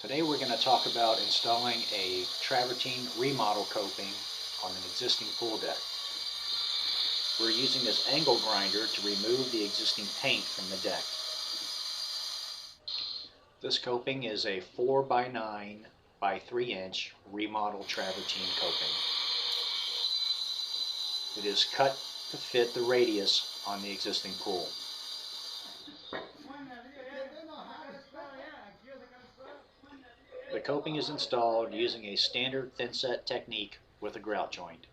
Today we're going to talk about installing a Travertine Remodel coping on an existing pool deck. We're using this angle grinder to remove the existing paint from the deck. This coping is a 4x9 by 3 inch remodel travertine coping. It is cut to fit the radius on the existing pool. The coping is installed using a standard thin set technique with a grout joint.